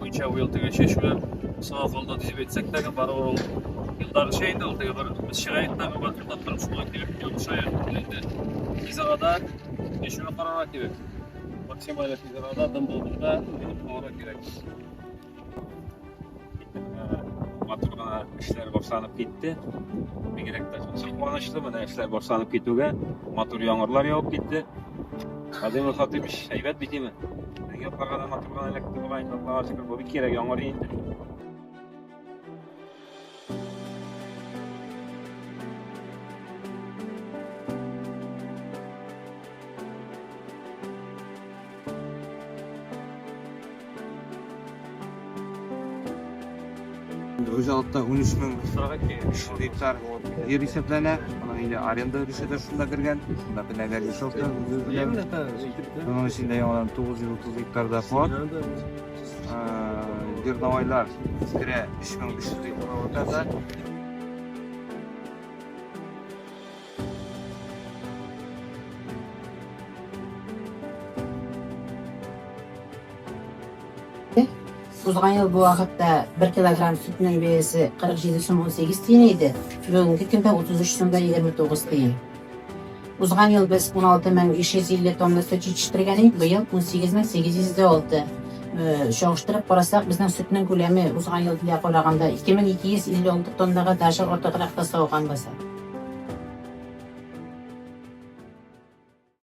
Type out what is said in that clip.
boyunca bu yılda geçişler sağ kolda dizip etsek de var o yıllar şeyinde oldu ya biz şirayetler bir batırda tanışma gerek yok şirayetlerinde biz arada işime karar gerek maksimal biz arada adam bulduğunda doğru gerek Matırgana işler borsanıp gitti bir gerek de çok kullanışlı mı işler borsanıp gittiğe motor yağmurlar yağıp gitti Adem Fatih'miş evet bitti mi? Yaparlar matırgana elektrik olayında Allah'a şükür bu bir kere yağmur indi O'jalıkta 13.000 hektar yer hisoblanadi. Ana endi arenda ulushida shunda kirgan. Shunda bilagar hisobda bilan. Bunun içinde yana 930 hektarda bor. Yerdavoylar kira 3300 hektar o'tadi. Uzgan yıl bu vakitte 1 kilogram sütünün beyesi 47 so'm 18 tiyin edi. Bugünkü kunda 33 so'mda 29 tiyin. Uzgan yıl biz 16.550 tonna süt yetiştirgan edik. Bu yıl 18.800 oldu. Şoğuşturup qarasak bizning sütning ko'lami uzgan yil deya qaraganda 2256 tonnaga daşa ortaqroq tasavvurgan bo'lsa.